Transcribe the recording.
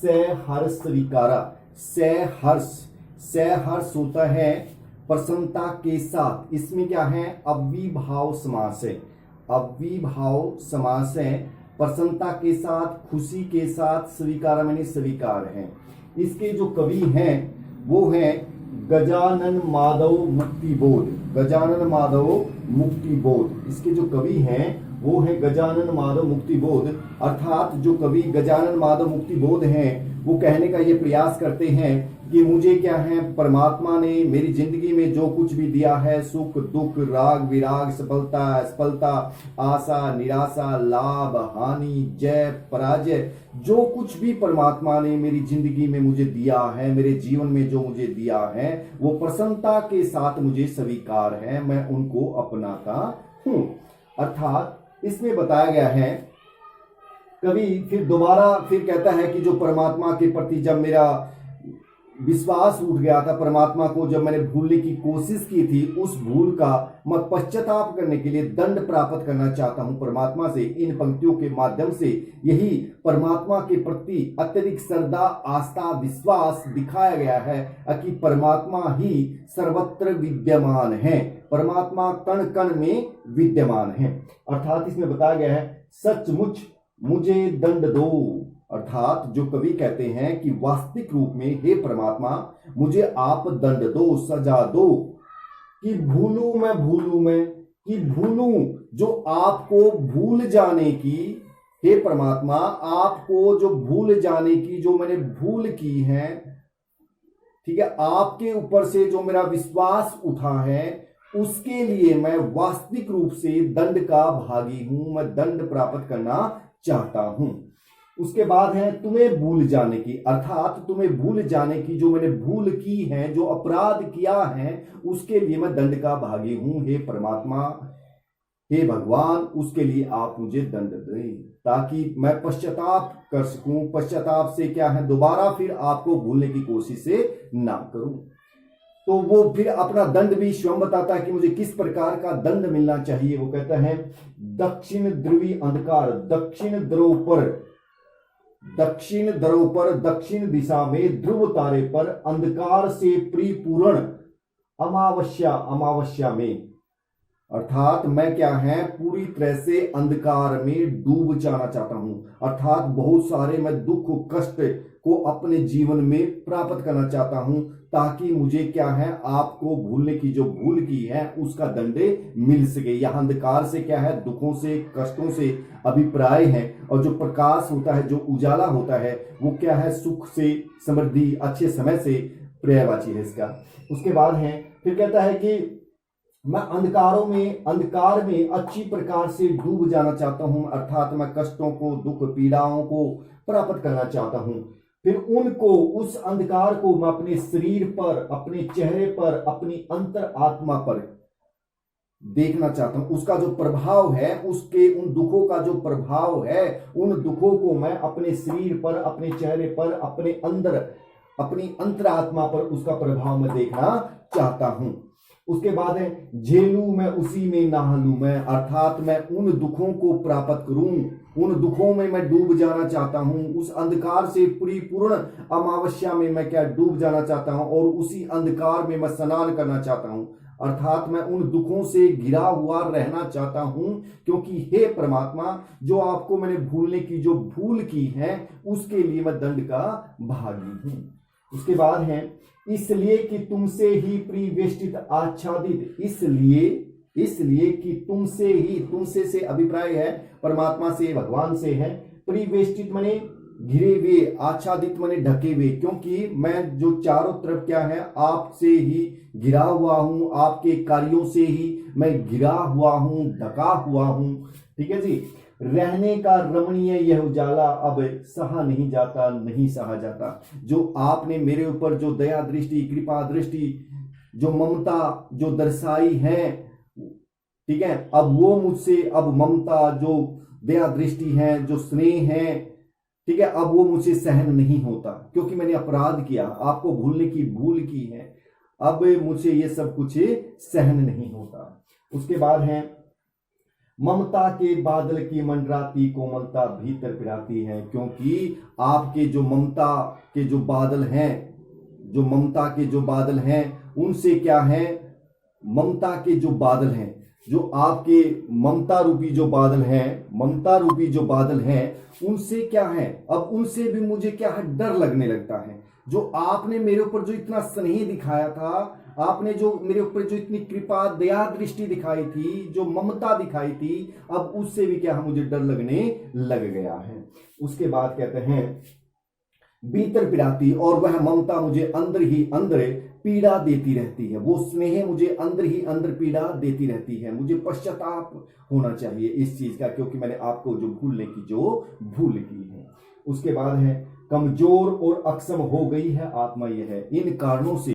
सहर्ष विकारा। सहर्ष होता है प्रसन्नता के साथ। इसमें क्या है, अव्ययीभाव समास है। अव्ययीभाव समास है, प्रसन्नता के साथ, खुशी के साथ, स्वीकार माने स्वीकार है। इसके जो कवि हैं वो हैं गजानन माधव मुक्तिबोध। गजानन माधव मुक्तिबोध इसके जो कवि हैं वो है गजानन माधव मुक्तिबोध। अर्थात जो कवि गजानन माधव मुक्तिबोध हैं वो कहने का ये प्रयास करते हैं कि मुझे क्या है, परमात्मा ने मेरी जिंदगी में जो कुछ भी दिया है, सुख दुख, राग विराग, सफलता असफलता, आशा निराशा, लाभ हानि, जय पराजय, जो कुछ भी परमात्मा ने मेरी जिंदगी में मुझे दिया है, मेरे जीवन में जो मुझे दिया है, वो प्रसन्नता के साथ मुझे स्वीकार है, मैं उनको अपनाता हूं। अर्थात इसमें बताया गया है, कवि फिर दोबारा फिर कहता है कि जो परमात्मा के प्रति जब मेरा विश्वास उठ गया था, परमात्मा को जब मैंने भूलने की कोशिश की थी, उस भूल का मैं पश्चाताप करने के लिए दंड प्राप्त करना चाहता हूं परमात्मा से। इन पंक्तियों के माध्यम से यही परमात्मा के प्रति अत्यधिक श्रद्धा, आस्था, विश्वास दिखाया गया है कि परमात्मा ही सर्वत्र विद्यमान है, परमात्मा कण कण में विद्यमान है। अर्थात इसमें बताया गया है सचमुच मुझे दंड दो। अर्थात जो कवि कहते हैं कि वास्तविक रूप में हे परमात्मा मुझे आप दंड दो, सजा दो, कि भूलूं मैं, कि भूलूं जो आपको भूल जाने की, हे परमात्मा आपको जो भूल जाने की जो मैंने भूल की है, ठीक है, आपके ऊपर से जो मेरा विश्वास उठा है, उसके लिए मैं वास्तविक रूप से दंड का भागी हूं, मैं दंड प्राप्त करना चाहता हूं। उसके बाद है तुम्हें भूल जाने की। अर्थात तुम्हें भूल जाने की जो मैंने भूल की है, जो अपराध किया है, उसके लिए मैं दंड का भागी हूं। हे परमात्मा, हे भगवान, उसके लिए आप मुझे दंड दें ताकि मैं पश्चाताप कर सकूं। पश्चाताप से क्या है, दोबारा फिर आपको भूलने की कोशिश से ना करूं। तो वो फिर अपना दंड भी स्वयं बताता है कि मुझे किस प्रकार का दंड मिलना चाहिए। वो कहता है दक्षिण ध्रुवी अंधकार, दक्षिण ध्रुव पर दक्षिण दिशा में ध्रुव तारे पर अंधकार से परिपूर्ण अमावस्या में। अर्थात मैं क्या है, पूरी तरह से अंधकार में डूब जाना चाहता हूं। अर्थात बहुत सारे मैं दुख कष्ट को अपने जीवन में प्राप्त करना चाहता हूं ताकि मुझे क्या है, आपको भूलने की जो भूल की है उसका दंड मिल सके। यह अंधकार से क्या है, दुखों से कष्टों से अभिप्राय है, और जो प्रकाश होता है, जो उजाला होता है, वो क्या है, सुख से, समृद्धि, अच्छे समय से पर्यायवाची है इसका। उसके बाद है फिर कहता है कि मैं अंधकार में अच्छी प्रकार से डूब जाना चाहता हूं। अर्थात मैं कष्टों को, दुख पीड़ाओं को प्राप्त करना चाहता हूं। फिर उनको, उस अंधकार को मैं अपने शरीर पर, अपने चेहरे पर, अपनी अंतर आत्मा पर देखना चाहता हूं। उसका जो प्रभाव है, उसके उन दुखों का जो प्रभाव है, उन दुखों को मैं अपने शरीर पर, अपने चेहरे पर, अपने अंदर, अपनी अंतरात्मा पर उसका प्रभाव मैं देखना चाहता हूं। उसके बाद है झेलू मैं उसी में नहालू मैं। अर्थात मैं उन दुखों को प्राप्त करूं, उन दुखों में मैं डूब जाना चाहता हूं। उस अंधकार से परिपूर्ण अमावस्या में मैं क्या डूब जाना चाहता हूं, और उसी अंधकार में मैं स्नान करना चाहता हूं। अर्थात मैं उन दुखों से घिरा हुआ रहना चाहता हूं, क्योंकि हे परमात्मा, जो आपको मैंने भूलने की जो भूल की है, उसके लिए मैं दंड का भागी हूं। उसके बाद है इसलिए कि तुमसे ही परिवेष्टित आच्छादित, इसलिए कि तुमसे ही, तुमसे से अभिप्राय है परमात्मा से, भगवान से है। परिवेष्टित माने घिरे हुए, आच्छादित माने ढके हुए, क्योंकि मैं जो चारों तरफ क्या है, आपसे ही घिरा हुआ हूं, आपके कार्यों से ही मैं घिरा हुआ हूं, ढका हुआ हूं। ठीक है जी। रहने का रमणीय यह उजाला अब सहा नहीं जाता, नहीं सहा जाता। जो आपने मेरे ऊपर जो दया दृष्टि, कृपा दृष्टि, जो ममता जो दर्शाई है, ठीक है, अब वो मुझसे, अब ममता जो दया दृष्टि है, जो स्नेह है, ठीक है, अब वो मुझसे सहन नहीं होता, क्योंकि मैंने अपराध किया, आपको भूलने की भूल की है, अब मुझे ये सब कुछ सहन नहीं होता। उसके बाद है ममता के बादल की मंडराती कोमलता भीतर पिराती है, क्योंकि आपके जो ममता के जो बादल हैं, जो ममता के जो बादल हैं उनसे क्या है, ममता के जो बादल हैं, जो आपके ममता रूपी जो बादल हैं, ममता रूपी जो बादल हैं उनसे क्या है, अब उनसे भी मुझे क्या है, डर लगने लगता है। जो आपने मेरे ऊपर जो इतना स्नेह दिखाया था, आपने जो मेरे ऊपर जो इतनी कृपा दया दृष्टि दिखाई थी, जो ममता दिखाई थी, अब उससे भी क्या है, मुझे डर लगने लग गया है। उसके बाद कहते हैं भीतर पिराती, और वह ममता मुझे अंदर ही अंदर पीड़ा देती रहती है, वो स्नेह मुझे अंदर ही अंदर पीड़ा देती रहती है। मुझे पश्चाताप होना चाहिए इस चीज का, क्योंकि मैंने आपको जो भूलने की जो भूल की है। उसके बाद है कमजोर और अक्षम हो गई है आत्मा, यह है इन कारणों से